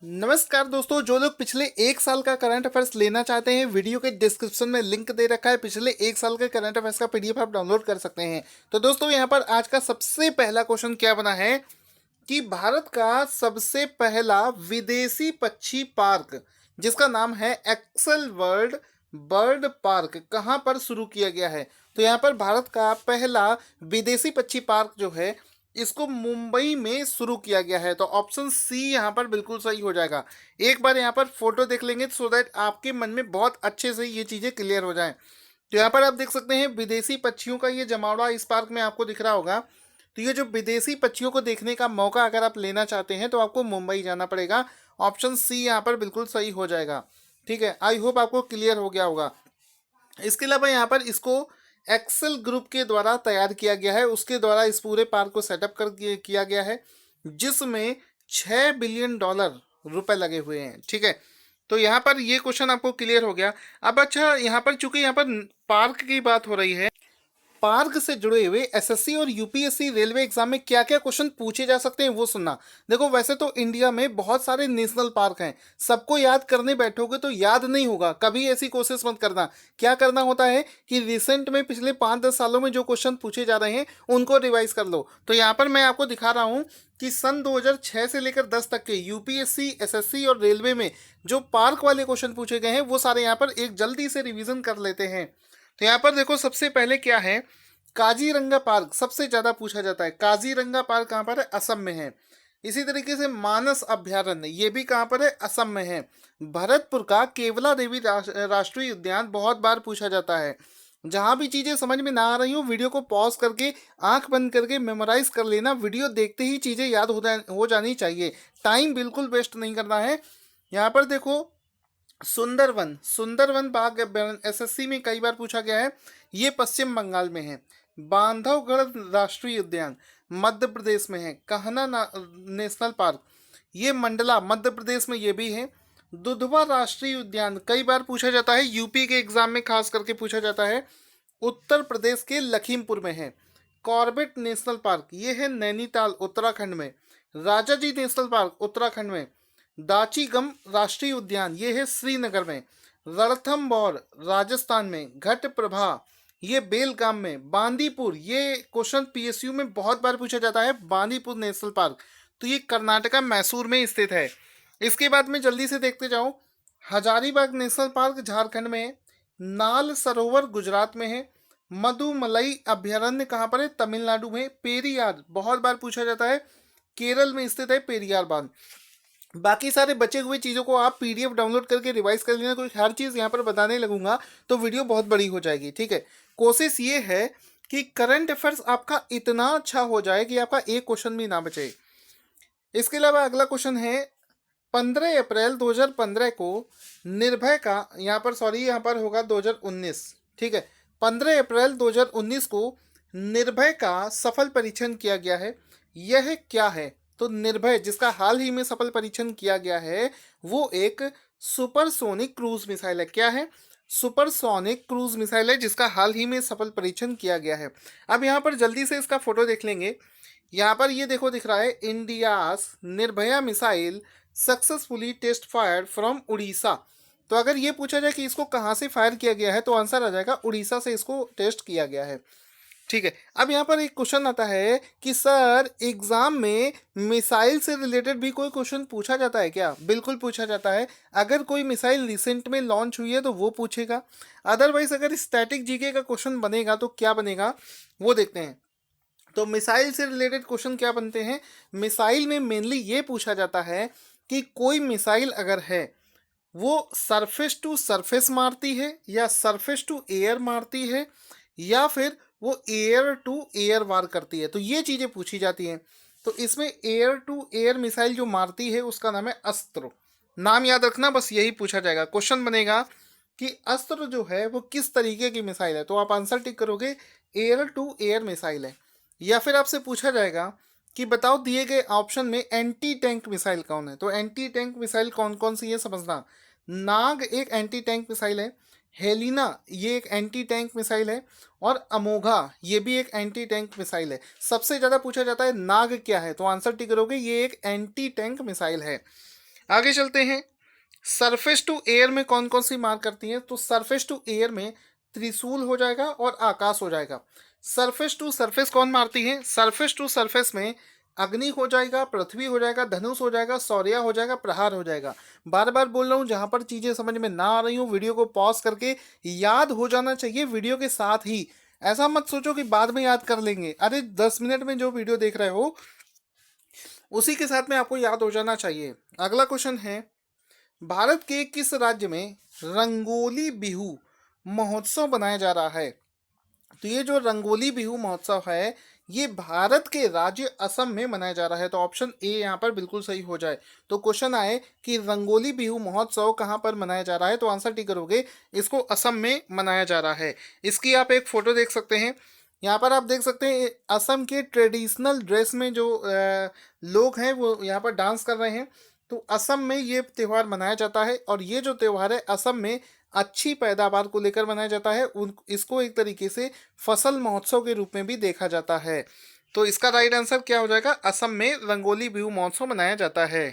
नमस्कार दोस्तों, जो लोग पिछले एक साल का करंट अफेयर्स लेना चाहते हैं, वीडियो के डिस्क्रिप्शन में लिंक दे रखा है। पिछले एक साल के करंट अफेयर्स का पीडीएफ आप डाउनलोड कर सकते हैं। तो दोस्तों, यहाँ पर आज का सबसे पहला क्वेश्चन क्या बना है कि भारत का सबसे पहला विदेशी पक्षी पार्क, जिसका नाम है एक्सेल वर्ल्ड बर्ड पार्क, कहाँ पर शुरू किया गया है। तो यहाँ पर भारत का पहला विदेशी पक्षी पार्क जो है, इसको मुंबई में शुरू किया गया है। तो ऑप्शन सी यहाँ पर बिल्कुल सही हो जाएगा। एक बार यहाँ पर फोटो देख लेंगे सो दैट आपके मन में बहुत अच्छे से ये चीज़ें क्लियर हो जाएं। तो यहाँ पर आप देख सकते हैं विदेशी पक्षियों का ये जमावड़ा इस पार्क में आपको दिख रहा होगा। तो ये जो विदेशी पक्षियों को देखने का मौका अगर आप लेना चाहते हैं तो आपको मुंबई जाना पड़ेगा। ऑप्शन सी यहाँ पर बिल्कुल सही हो जाएगा। ठीक है, आई होप आपको क्लियर हो गया होगा। इसके अलावा यहाँ पर इसको एक्सेल ग्रुप के द्वारा तैयार किया गया है, उसके द्वारा इस पूरे पार्क को सेटअप कर किया गया है, जिसमें $6 बिलियन रुपए लगे हुए हैं। ठीक है, तो यहाँ पर ये क्वेश्चन आपको क्लियर हो गया। अब अच्छा, यहाँ पर चूंकि यहाँ पर पार्क की बात हो रही है, पार्क से जुड़े हुए एसएससी और यूपीएससी रेलवे एग्जाम में क्या क्या क्वेश्चन पूछे जा सकते हैं वो सुनना। देखो, वैसे तो इंडिया में बहुत सारे नेशनल पार्क हैं, सबको याद करने बैठोगे तो याद नहीं होगा। कभी ऐसी कोशिश मत करना। क्या करना होता है कि रिसेंट में पिछले 5-10 सालों में जो क्वेश्चन पूछे जा रहे हैं उनको रिवाइज कर लो। तो यहाँ पर मैं आपको दिखा रहा हूँ कि सन 2006 से लेकर 10 तक के यूपीएससी, एसएससी और रेलवे में जो पार्क वाले क्वेश्चन पूछे गए हैं वो सारे यहाँ पर एक जल्दी से रिवीजन कर लेते हैं। तो यहाँ पर देखो, सबसे पहले क्या है, काजीरंगा पार्क सबसे ज्यादा पूछा जाता है। काजीरंगा पार्क कहाँ पर है? असम में है। इसी तरीके से मानस अभ्यारण्य, ये भी कहाँ पर है? असम में है। भरतपुर का केवला देवी राष्ट्रीय उद्यान बहुत बार पूछा जाता है। जहां भी चीजें समझ में ना आ रही हो, वीडियो को पॉज करके आंख बंद करके मेमोराइज कर लेना। वीडियो देखते ही चीजें याद हो जानी चाहिए। टाइम बिल्कुल वेस्ट नहीं करना है। यहाँ पर देखो, सुंदरवन, सुंदरवन बाग एसएससी में कई बार पूछा गया है, ये पश्चिम बंगाल में है। बांधवगढ़ राष्ट्रीय उद्यान मध्य प्रदेश में है। कहना नेशनल पार्क, ये मंडला मध्य प्रदेश में ये भी है। दुधवा राष्ट्रीय उद्यान कई बार पूछा जाता है, यूपी के एग्जाम में खास करके पूछा जाता है, उत्तर प्रदेश के लखीमपुर में है। कॉर्बेट नेशनल पार्क, ये है नैनीताल उत्तराखंड में। राजाजी नेशनल पार्क उत्तराखंड में। दाचीगम राष्ट्रीय उद्यान, ये है श्रीनगर में। रणथंभौर राजस्थान में। घट प्रभा, ये बेलगाम में। बांदीपुर, ये क्वेश्चन पीएसयू में बहुत बार पूछा जाता है, बांदीपुर नेशनल पार्क, तो ये कर्नाटका मैसूर में स्थित है। इसके बाद में जल्दी से देखते जाओ, हजारीबाग नेशनल पार्क झारखंड में है। नाल सरोवर गुजरात में है। मधुमलई अभ्यारण्य कहाँ पर है? तमिलनाडु में। पेरियार बहुत बार पूछा जाता है, केरल में स्थित है पेरियार बांध। बाकी सारे बचे हुए चीज़ों को आप पीडीएफ डाउनलोड करके रिवाइज कर लेना। कोई हर चीज़ यहाँ पर बताने लगूंगा तो वीडियो बहुत बड़ी हो जाएगी। ठीक है, कोशिश ये है कि करंट अफेयर्स आपका इतना अच्छा हो जाए कि आपका एक क्वेश्चन भी ना बचे। इसके अलावा अगला क्वेश्चन है, 15 अप्रैल 2015 को निर्भय का, यहाँ पर होगा 2019। ठीक है, 15 अप्रैल 2019 को निर्भय का सफल परीक्षण किया गया है। यह क्या है? तो निर्भय, जिसका हाल ही में सफल परीक्षण किया गया है, वो एक सुपरसोनिक क्रूज मिसाइल है। क्या है? सुपरसोनिक क्रूज मिसाइल है, जिसका हाल ही में सफल परीक्षण किया गया है। अब यहाँ पर जल्दी से इसका फोटो देख लेंगे। यहाँ पर ये देखो, दिख रहा है India's Nirbhaya missile successfully test fired from Orissa. तो अगर ये पूछा जाए कि इसको कहाँ से फायर किया गया है तो आंसर आ जाएगा उड़ीसा से इसको टेस्ट किया गया है। ठीक है, अब यहाँ पर एक क्वेश्चन आता है कि सर, एग्जाम में मिसाइल से रिलेटेड भी कोई क्वेश्चन पूछा जाता है क्या? बिल्कुल पूछा जाता है। अगर कोई मिसाइल रिसेंट में लॉन्च हुई है तो वो पूछेगा। अदरवाइज अगर स्टैटिक जीके का क्वेश्चन बनेगा तो क्या बनेगा वो देखते हैं। तो मिसाइल से रिलेटेड क्वेश्चन क्या बनते हैं? मिसाइल में मेनली ये पूछा जाता है कि कोई मिसाइल अगर है, वो सरफेस टू सरफेस मारती है या सरफेस टू एयर मारती है, या फिर वो एयर टू एयर वार करती है। तो ये चीज़ें पूछी जाती हैं। तो इसमें एयर टू एयर मिसाइल जो मारती है उसका नाम है अस्त्र। नाम याद रखना, बस यही पूछा जाएगा। क्वेश्चन बनेगा कि अस्त्र जो है वो किस तरीके की मिसाइल है, तो आप आंसर टिक करोगे एयर टू एयर मिसाइल है। या फिर आपसे पूछा जाएगा कि बताओ दिए गए ऑप्शन में एंटी टैंक मिसाइल कौन है। तो एंटी टैंक मिसाइल कौन कौन सी है समझना। नाग एक एंटी टैंक मिसाइल है। हेलिना ये एक एंटी टैंक मिसाइल है। और अमोघा ये भी एक एंटी टैंक मिसाइल है। सबसे ज़्यादा पूछा जाता है नाग क्या है, तो आंसर टिक करोगे ये एक एंटी टैंक मिसाइल है। आगे चलते हैं, सरफेस टू एयर में कौन कौन सी मार करती हैं? तो सरफेस टू एयर में त्रिशूल हो जाएगा और आकाश हो जाएगा। सरफेस टू सरफेस कौन मारती है? सरफेस टू सरफेस में अग्नि हो जाएगा, पृथ्वी हो जाएगा, धनुष हो जाएगा, शौर्य हो जाएगा, प्रहार हो जाएगा। बार बार बोल रहा हूँ, जहां पर चीजें समझ में ना आ रही हूँ वीडियो को पॉज करके याद हो जाना चाहिए वीडियो के साथ ही। ऐसा मत सोचो कि बाद में याद कर लेंगे। अरे 10 मिनट में जो वीडियो देख रहे हो उसी के साथ में आपको याद हो जाना चाहिए। अगला क्वेश्चन है, भारत के किस राज्य में रंगोली बिहू महोत्सव बनाया जा रहा है? तो ये जो रंगोली बिहू महोत्सव है, ये भारत के राज्य असम में मनाया जा रहा है। तो ऑप्शन ए यहाँ पर बिल्कुल सही हो जाए। तो क्वेश्चन आए कि रंगोली बिहू महोत्सव कहाँ पर मनाया जा रहा है, तो आंसर टी करोगे, इसको असम में मनाया जा रहा है। इसकी आप एक फोटो देख सकते हैं। यहाँ पर आप देख सकते हैं असम के ट्रेडिशनल ड्रेस में जो लोग हैं वो यहाँ पर डांस कर रहे हैं। तो असम में ये त्यौहार मनाया जाता है, और ये जो त्यौहार है असम में अच्छी पैदावार को लेकर मनाया जाता है। उन इसको एक तरीके से फसल महोत्सव के रूप में भी देखा जाता है। तो इसका राइट आंसर क्या हो जाएगा? असम में रंगोली बिहू महोत्सव मनाया जाता है।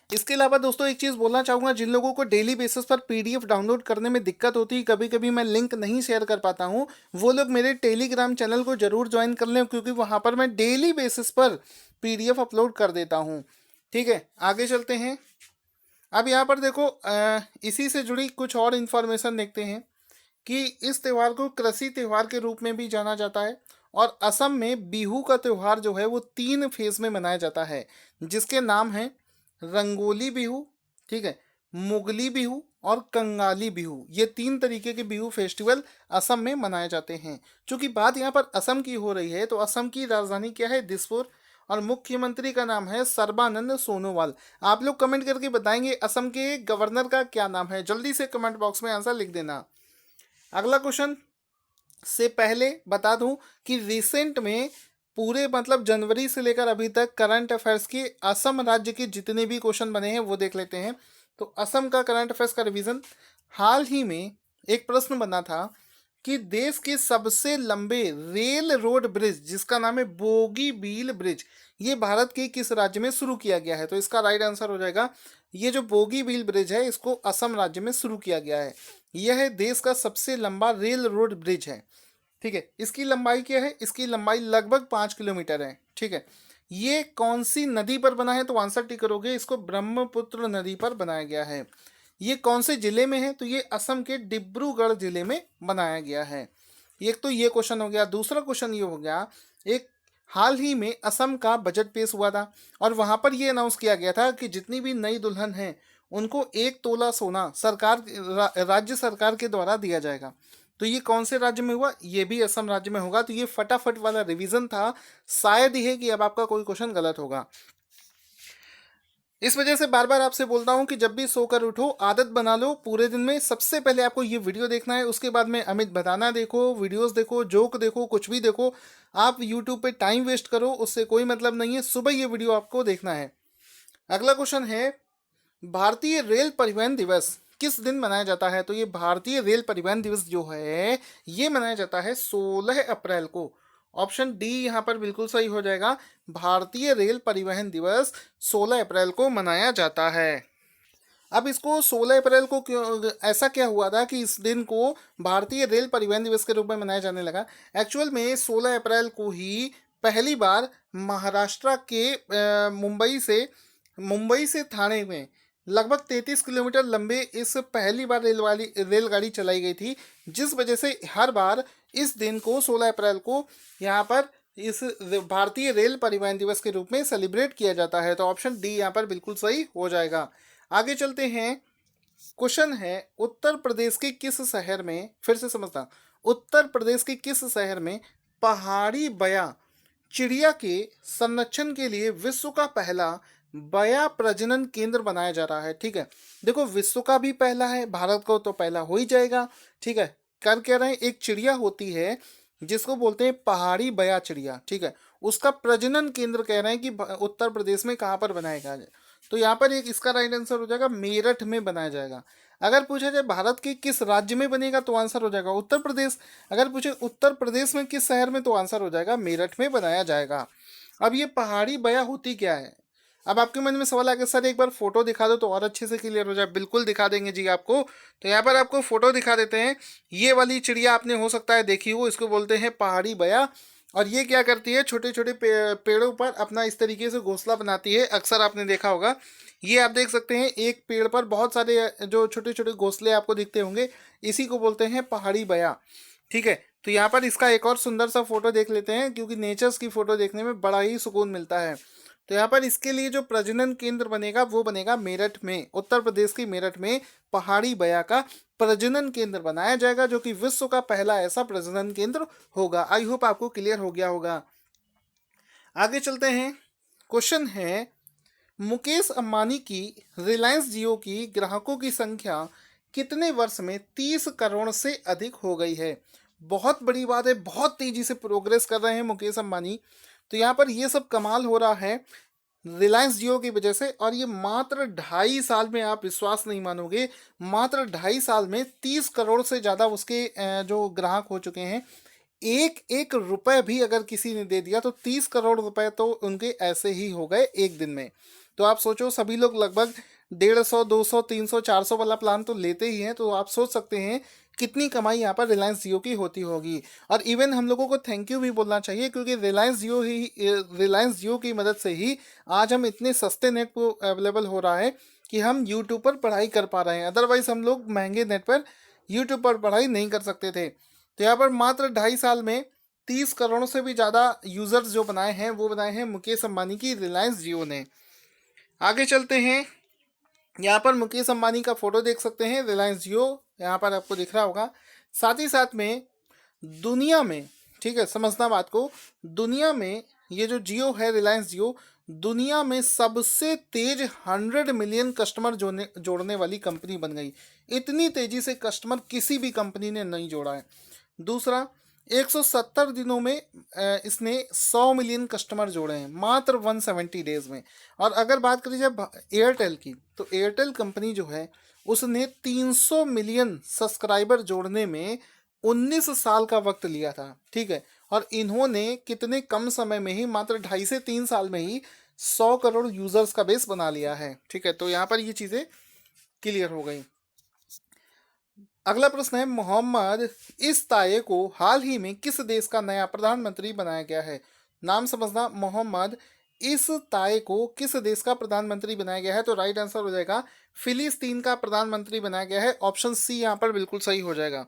इसके अलावा दोस्तों एक चीज़ बोलना चाहूँगा, जिन लोगों को डेली बेसिस पर पीडीएफ डाउनलोड करने में दिक्कत होती है, कभी कभी मैं लिंक नहीं शेयर कर पाता हूँ, वो लोग मेरे टेलीग्राम चैनल को जरूर ज्वाइन कर लें, क्योंकि वहाँ पर मैं डेली बेसिस पर पीडीएफ अपलोड कर देता हूँ। ठीक है, आगे चलते हैं। अब यहाँ पर देखो, इसी से जुड़ी कुछ और इन्फॉर्मेशन देखते हैं कि इस त्यौहार को कृषि त्यौहार के रूप में भी जाना जाता है, और असम में बिहू का त्यौहार जो है वो 3 फेज में मनाया जाता है, जिसके नाम हैं रंगोली बिहू, ठीक है, मुगली बिहू और कंगाली बिहू। ये 3 तरीके के बिहू फेस्टिवल असम में मनाए जाते हैं। चूंकि बात यहाँ पर असम की हो रही है, तो असम की राजधानी क्या है? दिसपुर, और मुख्यमंत्री का नाम है सर्बानंद सोनोवाल। आप लोग कमेंट करके बताएंगे असम के गवर्नर का क्या नाम है, जल्दी से कमेंट बॉक्स में आंसर लिख देना। अगला क्वेश्चन से पहले बता दूं कि रिसेंट में पूरे मतलब जनवरी से लेकर अभी तक करंट अफेयर्स के असम राज्य के जितने भी क्वेश्चन बने हैं वो देख लेते हैं। तो असम का करंट अफेयर्स का रिवीजन, हाल ही में एक प्रश्न बना था कि देश के सबसे लंबे रेल रोड ब्रिज जिसका नाम है बोगी बील ब्रिज, ये भारत के किस राज्य में शुरू किया गया है? तो इसका राइट आंसर हो जाएगा, ये जो बोगी बील ब्रिज है इसको असम राज्य में शुरू किया गया है। यह देश का सबसे लंबा रेल रोड ब्रिज है। ठीक है, इसकी लंबाई क्या है? इसकी लंबाई लगभग 5 किलोमीटर है। ठीक है, ये कौन सी नदी पर बना है? तो आंसर टिक करोगे, इसको ब्रह्मपुत्र नदी पर बनाया गया है। ये कौन से जिले में है? तो ये असम के डिब्रूगढ़ जिले में बनाया गया है। एक तो ये क्वेश्चन हो गया। दूसरा क्वेश्चन ये हो गया, एक हाल ही में असम का बजट पेश हुआ था, और वहां पर ये अनाउंस किया गया था कि जितनी भी नई दुल्हन है उनको 1 तोला सोना सरकार राज्य सरकार के द्वारा दिया जाएगा। तो ये कौन से राज्य में हुआ? ये भी असम राज्य में होगा। तो ये फटाफट वाला रिवीजन था, शायद ही है कि अब आपका कोई क्वेश्चन गलत होगा। इस वजह से बार बार आपसे बोलता हूं कि जब भी सोकर उठो आदत बना लो, पूरे दिन में सबसे पहले आपको ये वीडियो देखना है, उसके बाद में अमित बताना देखो, वीडियोस देखो, जोक देखो, कुछ भी देखो। आप यूट्यूब पे टाइम वेस्ट करो, उससे कोई मतलब नहीं है। सुबह ये वीडियो आपको देखना है। अगला क्वेश्चन है, भारतीय रेल परिवहन दिवस किस दिन मनाया जाता है? तो ये भारतीय रेल परिवहन दिवस जो है ये मनाया जाता है 16 अप्रैल को। ऑप्शन डी यहाँ पर बिल्कुल सही हो जाएगा। भारतीय रेल परिवहन दिवस 16 अप्रैल को मनाया जाता है। अब इसको 16 अप्रैल को क्यों, ऐसा क्या हुआ था कि इस दिन को भारतीय रेल परिवहन दिवस के रूप में मनाया जाने लगा? एक्चुअल में 16 अप्रैल को ही पहली बार महाराष्ट्र के मुंबई से ठाणे में लगभग 33 किलोमीटर लंबे इस पहली बार रेलगाड़ी चलाई गई थी, जिस वजह से हर बार इस दिन को 16 अप्रैल को यहाँ पर इस भारतीय रेल परिवहन दिवस के रूप में सेलिब्रेट किया जाता है। तो ऑप्शन डी यहाँ पर बिल्कुल सही हो जाएगा। आगे चलते हैं। क्वेश्चन है, उत्तर प्रदेश के किस शहर में, फिर से समझना, उत्तर प्रदेश के किस शहर में पहाड़ी बया चिड़िया के संरक्षण के लिए विश्व का पहला बया प्रजनन केंद्र बनाया जा रहा है? ठीक है, देखो विश्व का भी पहला है, भारत को तो पहला हो ही जाएगा। ठीक है, कर क्या रहे हैं, एक चिड़िया होती है जिसको बोलते हैं पहाड़ी बया चिड़िया। ठीक है, उसका प्रजनन केंद्र कह रहे हैं कि उत्तर प्रदेश में कहाँ पर बनाएगा? तो यहाँ पर एक इसका राइट आंसर हो जाएगा मेरठ में बनाया जाएगा। अगर पूछा जाए भारत के किस राज्य में बनेगा तो आंसर हो जाएगा उत्तर प्रदेश। अगर पूछे उत्तर प्रदेश में किस शहर में तो आंसर हो जाएगा मेरठ में बनाया जाएगा। अब ये पहाड़ी बया होती क्या है? अब आपके मन में सवाल आ गया सर एक बार फोटो दिखा दो तो और अच्छे से क्लियर हो जाए। बिल्कुल दिखा देंगे जी आपको। तो यहाँ पर आपको फोटो दिखा देते हैं। ये वाली चिड़िया आपने हो सकता है देखी हो, इसको बोलते हैं पहाड़ी बया। और ये क्या करती है, छोटे छोटे पेड़ों पर अपना इस तरीके से घोंसला बनाती है, अक्सर आपने देखा होगा। ये आप देख सकते हैं एक पेड़ पर बहुत सारे जो छोटे छोटे घोंसले आपको दिखते होंगे, इसी को बोलते हैं पहाड़ी बया। ठीक है, तो यहाँ पर इसका एक और सुंदर सा फोटो देख लेते हैं, क्योंकि नेचर्स की फोटो देखने में बड़ा ही सुकून मिलता है। तो यहाँ पर इसके लिए जो प्रजनन केंद्र बनेगा वो बनेगा मेरठ में, उत्तर प्रदेश की मेरठ में पहाड़ी बया का प्रजनन केंद्र बनाया जाएगा, जो कि विश्व का पहला ऐसा प्रजनन केंद्र होगा। आई होप आपको क्लियर हो गया होगा। आगे चलते हैं। क्वेश्चन है, मुकेश अंबानी की रिलायंस जियो की ग्राहकों की संख्या कितने वर्ष में 30 करोड़ से अधिक हो गई है? बहुत बड़ी बात है, बहुत तेजी से प्रोग्रेस कर रहे हैं मुकेश अंबानी। तो यहाँ पर ये सब कमाल हो रहा है रिलायंस जियो की वजह से, और ये मात्र 2.5 साल में, आप विश्वास नहीं मानोगे, मात्र 2.5 साल में 30 करोड़ से ज़्यादा उसके जो ग्राहक हो चुके हैं। एक एक रुपए भी अगर किसी ने दे दिया तो 30 करोड़ रुपए तो उनके ऐसे ही हो गए एक दिन में। तो आप सोचो, सभी लोग लगभग 150, 200, 300, 400 वाला प्लान तो लेते ही हैं। तो आप सोच सकते हैं कितनी कमाई यहाँ पर रिलायंस जियो की होती होगी। और इवन हम लोगों को थैंक यू भी बोलना चाहिए, क्योंकि रिलायंस जियो की मदद से ही आज हम इतने सस्ते नेट को अवेलेबल हो रहा है कि हम यूट्यूब पर पढ़ाई कर पा रहे हैं। अदरवाइज हम लोग महंगे नेट पर यूट्यूब पर पढ़ाई नहीं कर सकते थे। तो यहाँ पर मात्र 2.5 साल में 30 करोड़ से भी ज़्यादा यूजर्स जो बनाए हैं वो बनाए हैं मुकेश अंबानी की रिलायंस जियो ने। आगे चलते हैं। यहाँ पर मुकेश अंबानी का फोटो देख सकते हैं, रिलायंस जियो यहाँ पर आपको दिख रहा होगा। साथ ही साथ में दुनिया में, ठीक है समझना बात को, दुनिया में ये जो जियो है, रिलायंस जियो, दुनिया में सबसे तेज 100 मिलियन कस्टमर जोड़ने वाली कंपनी बन गई। इतनी तेजी से कस्टमर किसी भी कंपनी ने नहीं जोड़ा है। दूसरा, 170 दिनों में इसने 100 मिलियन कस्टमर जोड़े हैं, मात्र 170 डेज में। और अगर बात करी जाए एयरटेल की, तो एयरटेल कंपनी जो है उसने 300 मिलियन सब्सक्राइबर जोड़ने में 19 साल का वक्त लिया था। ठीक है, और इन्होंने कितने कम समय में ही, मात्र 2.5 से 3 साल में ही 100 करोड़ यूजर्स का बेस बना लिया है। ठीक है, तो यहाँ पर ये चीज़ें क्लियर हो गई। अगला प्रश्न है, मोहम्मद इस्ताये को हाल ही में किस देश का नया प्रधानमंत्री बनाया गया है? नाम समझना, मोहम्मद इस्ताये को किस देश का प्रधानमंत्री बनाया गया है? तो राइट आंसर हो जाएगा फिलिस्तीन का प्रधानमंत्री बनाया गया है। ऑप्शन सी यहाँ पर बिल्कुल सही हो जाएगा।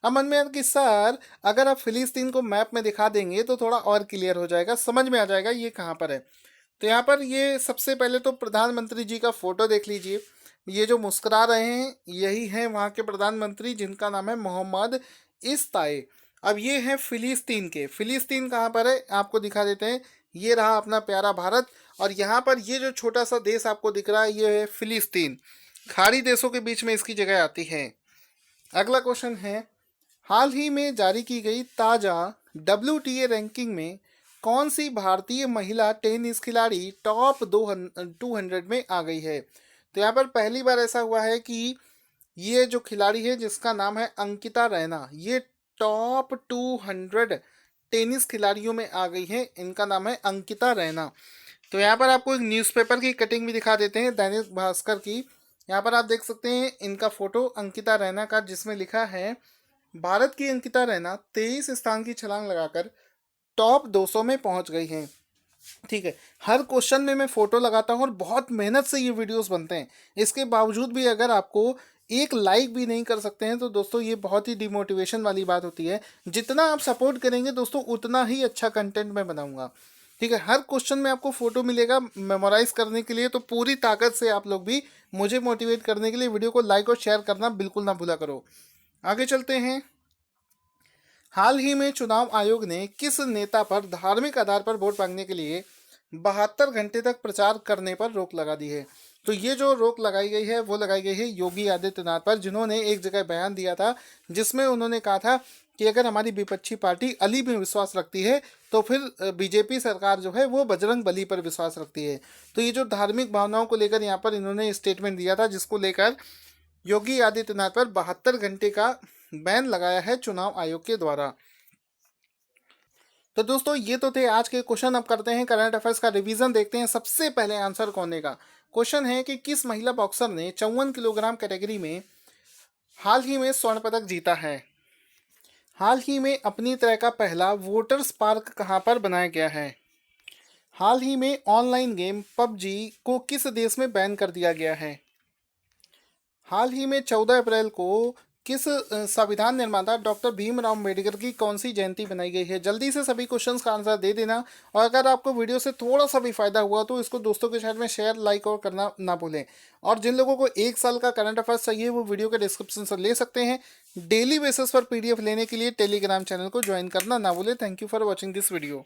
अब मन में कि सर अगर आप फिलिस्तीन को मैप में दिखा देंगे तो थोड़ा और क्लियर हो जाएगा, समझ में आ जाएगा ये कहाँ पर है। तो यहाँ पर ये सबसे पहले तो प्रधानमंत्री जी का फोटो देख लीजिए। ये जो मुस्कुरा रहे हैं यही हैं वहाँ के प्रधानमंत्री, जिनका नाम है मोहम्मद इस्ताये। अब ये है फिलिस्तीन के। फिलिस्तीन कहाँ पर है आपको दिखा देते हैं। ये रहा अपना प्यारा भारत, और यहाँ पर ये जो छोटा सा देश आपको दिख रहा है ये है फिलिस्तीन। खाड़ी देशों के बीच में इसकी जगह आती है। अगला क्वेश्चन है, हाल ही में जारी की गई ताज़ा WTA रैंकिंग में कौन सी भारतीय महिला टेनिस खिलाड़ी टॉप 200 में आ गई है? तो यहाँ पर पहली बार ऐसा हुआ है कि ये जो खिलाड़ी है जिसका नाम है अंकिता रैना, ये टॉप 200 टेनिस खिलाड़ियों में आ गई है। इनका नाम है अंकिता रैना। तो यहाँ पर आपको एक न्यूज़पेपर की कटिंग भी दिखा देते हैं, दैनिक भास्कर की। यहाँ पर आप देख सकते हैं इनका फोटो अंकिता रैना का, जिसमें लिखा है, भारत की अंकिता रैना 23 स्थान की छलांग लगाकर टॉप 200 में पहुंच गई हैं। ठीक है, हर क्वेश्चन में मैं फोटो लगाता हूँ और बहुत मेहनत से ये वीडियोस बनते हैं। इसके बावजूद भी अगर आपको एक लाइक भी नहीं कर सकते हैं तो दोस्तों ये बहुत ही डिमोटिवेशन वाली बात होती है। जितना आप सपोर्ट करेंगे दोस्तों उतना ही अच्छा कंटेंट मैं बनाऊंगा। ठीक है, हर क्वेश्चन में आपको फोटो मिलेगा मेमोराइज करने के लिए। तो पूरी ताकत से आप लोग भी मुझे मोटिवेट करने के लिए वीडियो को लाइक और शेयर करना बिल्कुल ना भूला करो। आगे चलते हैं। हाल ही में चुनाव आयोग ने किस नेता पर धार्मिक आधार पर वोट मांगने के लिए 72 घंटे तक प्रचार करने पर रोक लगा दी है? तो ये जो रोक लगाई गई है वो लगाई गई है योगी आदित्यनाथ पर, जिन्होंने एक जगह बयान दिया था जिसमें उन्होंने कहा था कि अगर हमारी विपक्षी पार्टी अली में विश्वास रखती है तो फिर बीजेपी सरकार जो है वो बजरंग बली पर विश्वास रखती है। तो ये जो धार्मिक भावनाओं को लेकर यहाँ पर इन्होंने स्टेटमेंट दिया था, जिसको लेकर योगी आदित्यनाथ पर 72 घंटे का बैन लगाया है चुनाव आयोग के द्वारा। तो दोस्तों ये तो थे आज के क्वेश्चन। अब करते हैं करंट अफेयर्स का रिवीजन, देखते हैं सबसे पहले आंसर कौन देगा। क्वेश्चन है कि किस महिला बॉक्सर ने 54 किलोग्राम कैटेगरी में हाल ही में स्वर्ण पदक जीता है। हाल ही में अपनी तरह का पहला वोटर्स पार्क कहां पर बनाया गया है। हाल ही में ऑनलाइन गेम पबजी को किस देश में बैन कर दिया गया है। हाल ही में 14 अप्रैल को किस संविधान निर्माता डॉक्टर भीमराव अम्बेडकर की कौन सी जयंती बनाई गई है। जल्दी से सभी क्वेश्चंस का आंसर दे देना, और अगर आपको वीडियो से थोड़ा सा भी फायदा हुआ तो इसको दोस्तों के साथ में शेयर, लाइक और करना ना भूलें। और जिन लोगों को एक साल का करंट अफेयर्स चाहिए वो वीडियो के डिस्क्रिप्शन से ले सकते हैं। डेली बेसिस पर पीडीएफ लेने के लिए टेलीग्राम चैनल को ज्वाइन करना ना भूलें। Thank you for watching this video.